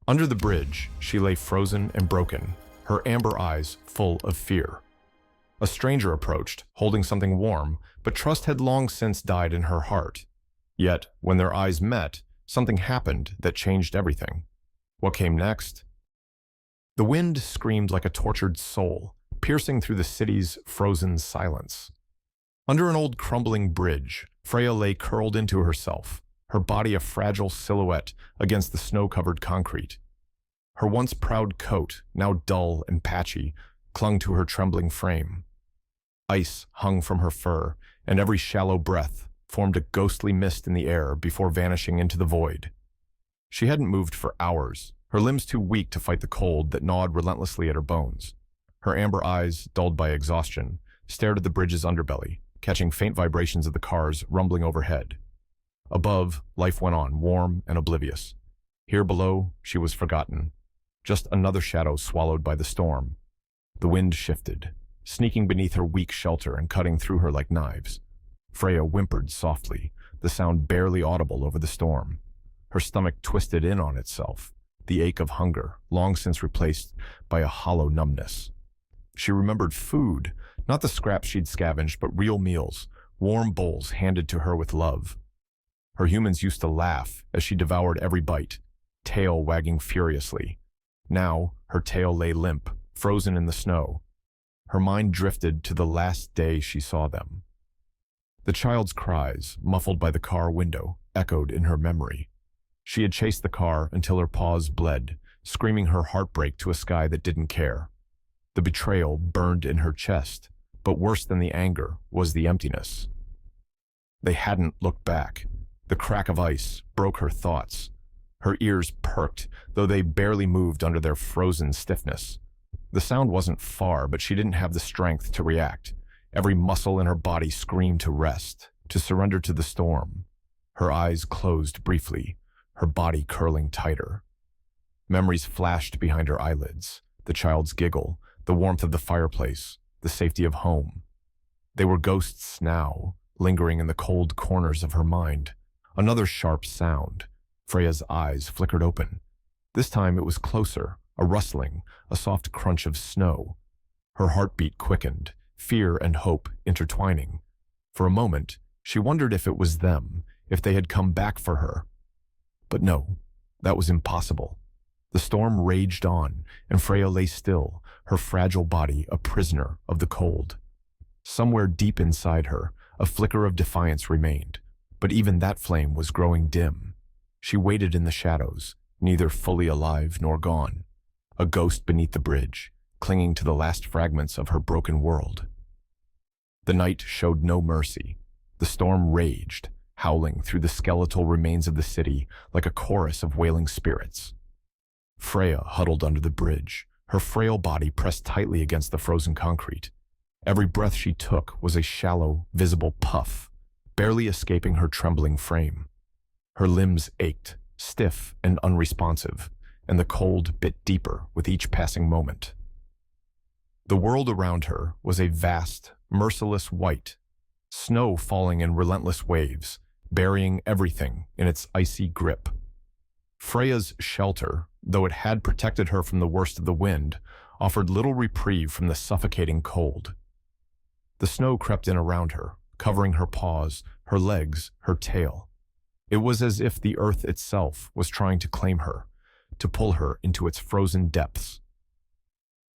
Under the bridge, she lay frozen and broken, her amber eyes full of fear. A stranger approached, holding something warm, but trust had long since died in her heart. Yet, when their eyes met, something happened that changed everything. What came next? The wind screamed like a tortured soul, piercing through the city's frozen silence. Under an old crumbling bridge, Freya lay curled into herself, her body a fragile silhouette against the snow-covered concrete. Her once proud coat, now dull and patchy, clung to her trembling frame. Ice hung from her fur, and every shallow breath formed a ghostly mist in the air before vanishing into the void. She hadn't moved for hours, her limbs too weak to fight the cold that gnawed relentlessly at her bones. Her amber eyes, dulled by exhaustion, stared at the bridge's underbelly, catching faint vibrations of the cars rumbling overhead. Above, life went on, warm and oblivious. Here below, she was forgotten. Just another shadow swallowed by the storm. The wind shifted, sneaking beneath her weak shelter and cutting through her like knives. Freya whimpered softly, the sound barely audible over the storm. Her stomach twisted in on itself, the ache of hunger, long since replaced by a hollow numbness. She remembered food, not the scraps she'd scavenged, but real meals, warm bowls handed to her with love. Her humans used to laugh as she devoured every bite, tail wagging furiously. Now, her tail lay limp, frozen in the snow. Her mind drifted to the last day she saw them. The child's cries, muffled by the car window, echoed in her memory. She had chased the car until her paws bled, screaming her heartbreak to a sky that didn't care. The betrayal burned in her chest, but worse than the anger was the emptiness. They hadn't looked back. The crack of ice broke her thoughts. Her ears perked, though they barely moved under their frozen stiffness. The sound wasn't far, but she didn't have the strength to react. Every muscle in her body screamed to rest, to surrender to the storm. Her eyes closed briefly, her body curling tighter. Memories flashed behind her eyelids, the child's giggle, the warmth of the fireplace, the safety of home. They were ghosts now, lingering in the cold corners of her mind. Another sharp sound. Freya's eyes flickered open. This time it was closer, a rustling, a soft crunch of snow. Her heartbeat quickened, fear and hope intertwining. For a moment, she wondered if it was them, if they had come back for her. But no, that was impossible. The storm raged on, and Freya lay still, her fragile body a prisoner of the cold. Somewhere deep inside her, a flicker of defiance remained, but even that flame was growing dim. She waited in the shadows, neither fully alive nor gone, a ghost beneath the bridge, clinging to the last fragments of her broken world. The night showed no mercy. The storm raged, howling through the skeletal remains of the city like a chorus of wailing spirits. Freya huddled under the bridge, her frail body pressed tightly against the frozen concrete. Every breath she took was a shallow, visible puff, barely escaping her trembling frame. Her limbs ached, stiff and unresponsive, and the cold bit deeper with each passing moment. The world around her was a vast, merciless white, snow falling in relentless waves, burying everything in its icy grip. Freya's shelter, though it had protected her from the worst of the wind, offered little reprieve from the suffocating cold. The snow crept in around her, covering her paws, her legs, her tail. It was as if the earth itself was trying to claim her, to pull her into its frozen depths.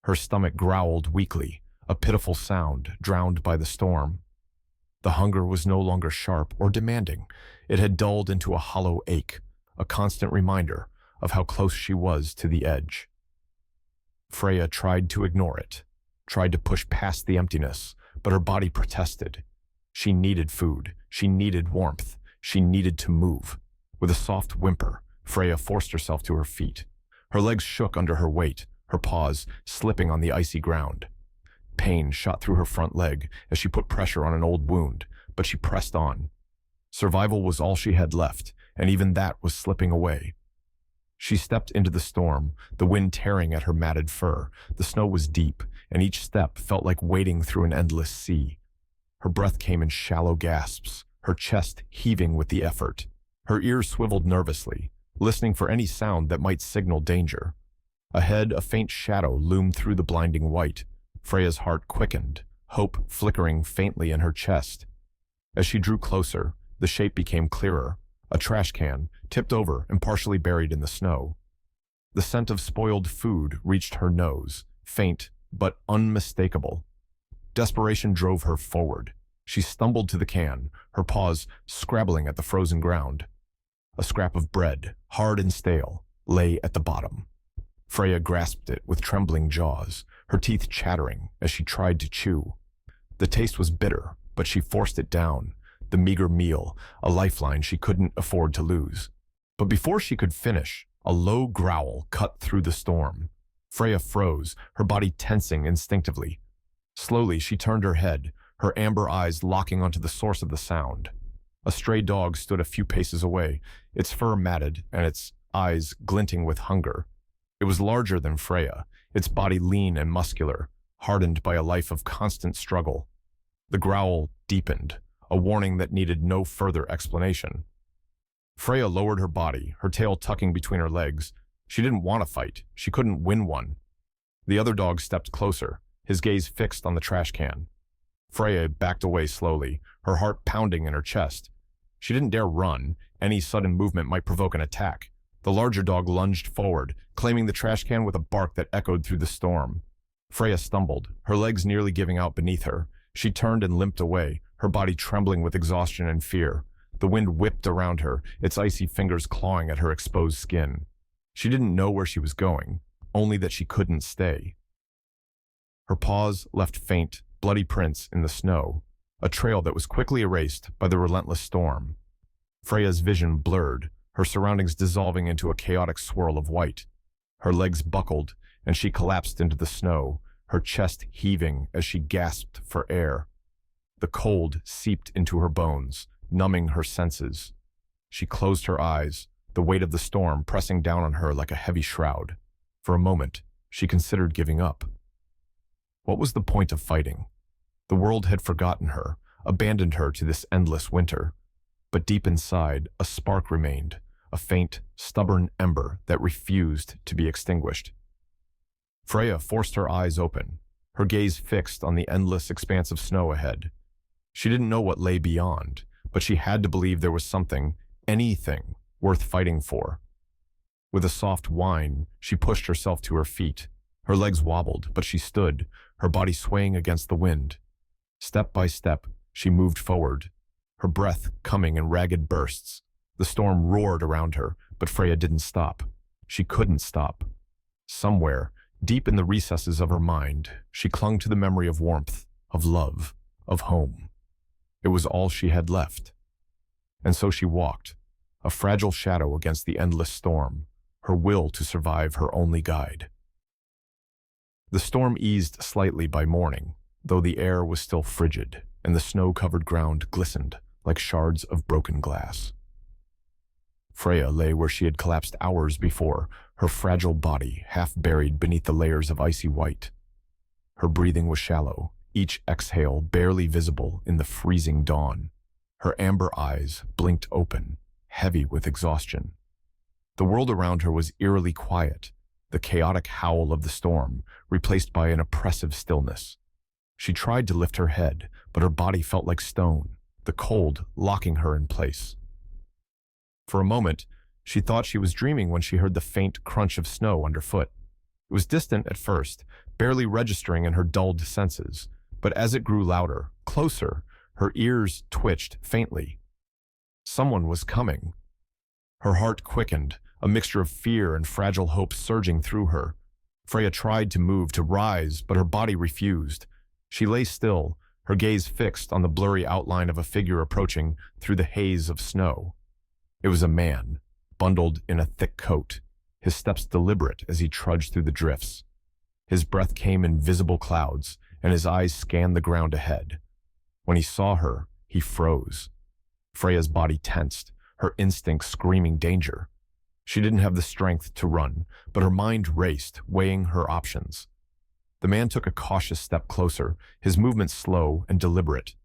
Her stomach growled weakly, a pitiful sound drowned by the storm. The hunger was no longer sharp or demanding. It had dulled into a hollow ache, a constant reminder of how close she was to the edge. Freya tried to ignore it, tried to push past the emptiness, but her body protested. She needed food, she needed warmth, she needed to move. With a soft whimper, Freya forced herself to her feet. Her legs shook under her weight, her paws slipping on the icy ground. Pain shot through her front leg as she put pressure on an old wound, but she pressed on. Survival was all she had left, and even that was slipping away. She stepped into the storm, the wind tearing at her matted fur. The snow was deep, and each step felt like wading through an endless sea. Her breath came in shallow gasps, her chest heaving with the effort. Her ears swiveled nervously, listening for any sound that might signal danger. Ahead, a faint shadow loomed through the blinding white. Freya's heart quickened, hope flickering faintly in her chest. As she drew closer, the shape became clearer, a trash can, tipped over and partially buried in the snow. The scent of spoiled food reached her nose, faint but unmistakable. Desperation drove her forward. She stumbled to the can, her paws scrabbling at the frozen ground. A scrap of bread, hard and stale, lay at the bottom. Freya grasped it with trembling jaws, her teeth chattering as she tried to chew. The taste was bitter, but she forced it down, the meager meal, a lifeline she couldn't afford to lose. But before she could finish, a low growl cut through the storm. Freya froze, her body tensing instinctively. Slowly, she turned her head, her amber eyes locking onto the source of the sound. A stray dog stood a few paces away, its fur matted and its eyes glinting with hunger. It was larger than Freya, its body lean and muscular, hardened by a life of constant struggle. The growl deepened, a warning that needed no further explanation. Freya lowered her body, her tail tucking between her legs. She didn't want to fight. She couldn't win one. The other dog stepped closer, his gaze fixed on the trash can. Freya backed away slowly, her heart pounding in her chest. She didn't dare run. Any sudden movement might provoke an attack. The larger dog lunged forward, claiming the trash can with a bark that echoed through the storm. Freya stumbled, her legs nearly giving out beneath her. She turned and limped away, her body trembling with exhaustion and fear. The wind whipped around her, its icy fingers clawing at her exposed skin. She didn't know where she was going, only that she couldn't stay. Her paws left faint, bloody prints in the snow, a trail that was quickly erased by the relentless storm. Freya's vision blurred, her surroundings dissolving into a chaotic swirl of white. Her legs buckled, and she collapsed into the snow, her chest heaving as she gasped for air. The cold seeped into her bones, numbing her senses. She closed her eyes, the weight of the storm pressing down on her like a heavy shroud. For a moment, she considered giving up. What was the point of fighting? The world had forgotten her, abandoned her to this endless winter. But deep inside, a spark remained, a faint, stubborn ember that refused to be extinguished. Freya forced her eyes open, her gaze fixed on the endless expanse of snow ahead. She didn't know what lay beyond, but she had to believe there was something, anything, worth fighting for. With a soft whine, she pushed herself to her feet. Her legs wobbled, but she stood, her body swaying against the wind. Step by step, she moved forward, her breath coming in ragged bursts. The storm roared around her, but Freya didn't stop. She couldn't stop. Somewhere, deep in the recesses of her mind, she clung to the memory of warmth, of love, of home. It was all she had left. And so she walked, a fragile shadow against the endless storm, her will to survive her only guide. The storm eased slightly by morning, though the air was still frigid, and the snow-covered ground glistened like shards of broken glass. Freya lay where she had collapsed hours before, her fragile body half buried beneath the layers of icy white. Her breathing was shallow, each exhale barely visible in the freezing dawn. Her amber eyes blinked open, heavy with exhaustion. The world around her was eerily quiet, the chaotic howl of the storm replaced by an oppressive stillness. She tried to lift her head, but her body felt like stone, the cold locking her in place. For a moment, she thought she was dreaming when she heard the faint crunch of snow underfoot. It was distant at first, barely registering in her dulled senses, but as it grew louder, closer, her ears twitched faintly. Someone was coming. Her heart quickened, a mixture of fear and fragile hope surging through her. Freya tried to move, to rise, but her body refused. She lay still, her gaze fixed on the blurry outline of a figure approaching through the haze of snow. It was a man, bundled in a thick coat, his steps deliberate as he trudged through the drifts. His breath came in visible clouds, and his eyes scanned the ground ahead. When he saw her, he froze. Freya's body tensed, her instincts screaming danger. She didn't have the strength to run, but her mind raced, weighing her options. The man took a cautious step closer, his movements slow and deliberate.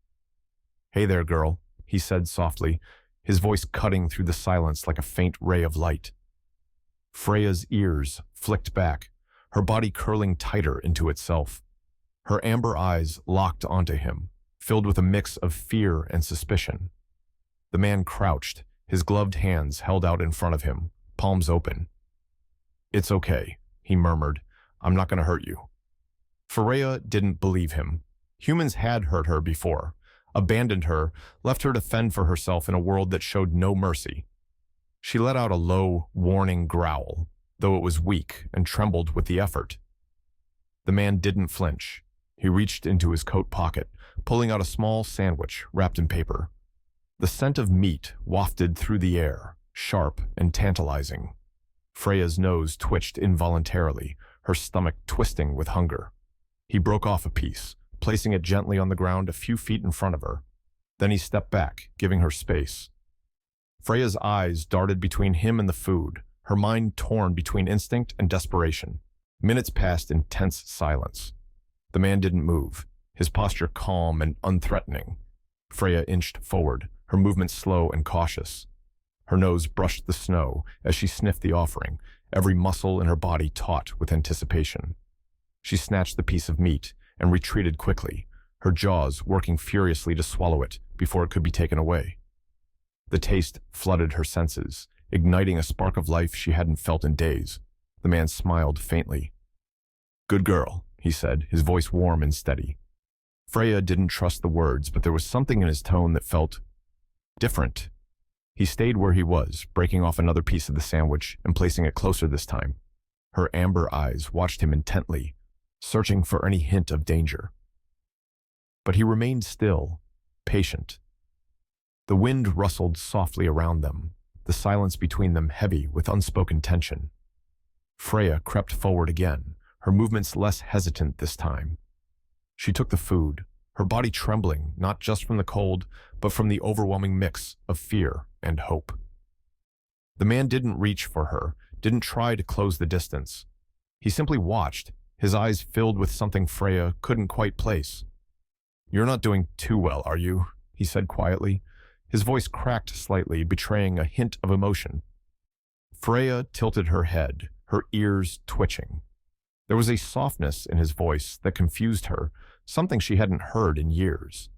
"Hey there, girl," he said softly, his voice cutting through the silence like a faint ray of light. Freya's ears flicked back, her body curling tighter into itself. Her amber eyes locked onto him, filled with a mix of fear and suspicion. The man crouched, his gloved hands held out in front of him, palms open. "It's okay," he murmured. "I'm not going to hurt you." Freya didn't believe him. Humans had hurt her before, abandoned her, left her to fend for herself in a world that showed no mercy. She let out a low, warning growl, though it was weak and trembled with the effort. The man didn't flinch. He reached into his coat pocket, pulling out a small sandwich wrapped in paper. The scent of meat wafted through the air, sharp and tantalizing. Freya's nose twitched involuntarily, her stomach twisting with hunger. He broke off a piece, placing it gently on the ground a few feet in front of her. Then he stepped back, giving her space. Freya's eyes darted between him and the food, her mind torn between instinct and desperation. Minutes passed in tense silence. The man didn't move, his posture calm and unthreatening. Freya inched forward, her movement slow and cautious. Her nose brushed the snow as she sniffed the offering, every muscle in her body taut with anticipation. She snatched the piece of meat and retreated quickly, her jaws working furiously to swallow it before it could be taken away. The taste flooded her senses, igniting a spark of life she hadn't felt in days. The man smiled faintly. "Good girl," he said, his voice warm and steady. Freya didn't trust the words, but there was something in his tone that felt different. He stayed where he was, breaking off another piece of the sandwich and placing it closer this time. Her amber eyes watched him intently, searching for any hint of danger. But he remained still, patient. The wind rustled softly around them, the silence between them heavy with unspoken tension. Freya crept forward again, her movements less hesitant this time. She took the food, her body trembling not just from the cold, but from the overwhelming mix of fear and hope. The man didn't reach for her, didn't try to close the distance. He simply watched, his eyes filled with something Freya couldn't quite place. "You're not doing too well, are you?" he said quietly. His voice cracked slightly, betraying a hint of emotion. Freya tilted her head, her ears twitching. There was a softness in his voice that confused her, something she hadn't heard in years.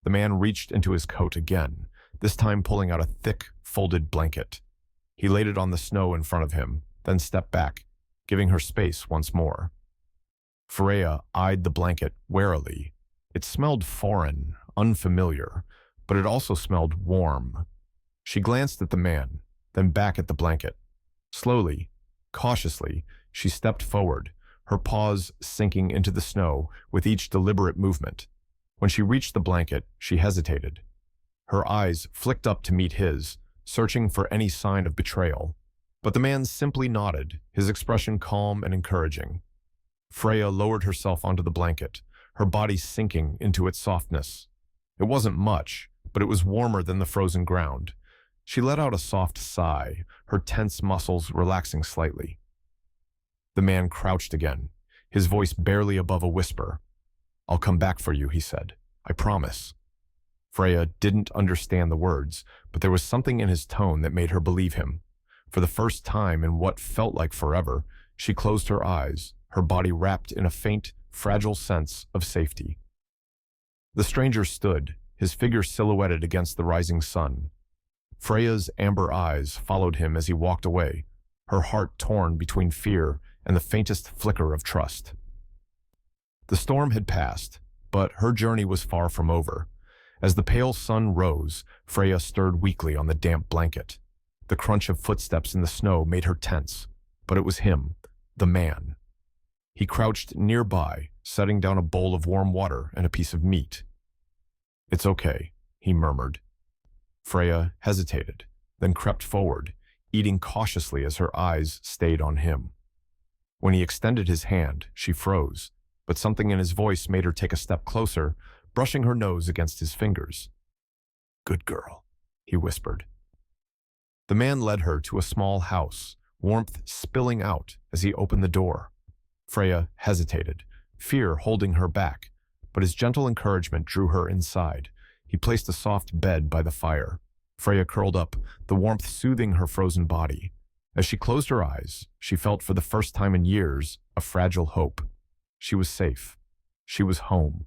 The man reached into his coat again, this time pulling out a thick, folded blanket. He laid it on the snow in front of him, then stepped back, giving her space once more. Freya eyed the blanket warily. It smelled foreign, unfamiliar, but it also smelled warm. She glanced at the man, then back at the blanket. Slowly, cautiously, she stepped forward, her paws sinking into the snow with each deliberate movement. When she reached the blanket, she hesitated. Her eyes flicked up to meet his, searching for any sign of betrayal. But the man simply nodded, his expression calm and encouraging. Freya lowered herself onto the blanket, her body sinking into its softness. It wasn't much, but it was warmer than the frozen ground. She let out a soft sigh, her tense muscles relaxing slightly. The man crouched again, his voice barely above a whisper. "I'll come back for you," he said. "I promise." Freya didn't understand the words, but there was something in his tone that made her believe him. For the first time in what felt like forever, she closed her eyes, her body wrapped in a faint, fragile sense of safety. The stranger stood, his figure silhouetted against the rising sun. Freya's amber eyes followed him as he walked away, her heart torn between fear and the faintest flicker of trust. The storm had passed, but her journey was far from over. As the pale sun rose, Freya stirred weakly on the damp blanket. The crunch of footsteps in the snow made her tense, but it was him, the man. He crouched nearby, setting down a bowl of warm water and a piece of meat. "It's okay," he murmured. Freya hesitated, then crept forward, eating cautiously as her eyes stayed on him. When he extended his hand, she froze, but something in his voice made her take a step closer, brushing her nose against his fingers. "Good girl," he whispered. The man led her to a small house, warmth spilling out as he opened the door. Freya hesitated, fear holding her back, but his gentle encouragement drew her inside. He placed a soft bed by the fire. Freya curled up, the warmth soothing her frozen body. As she closed her eyes, she felt for the first time in years a fragile hope. She was safe. She was home.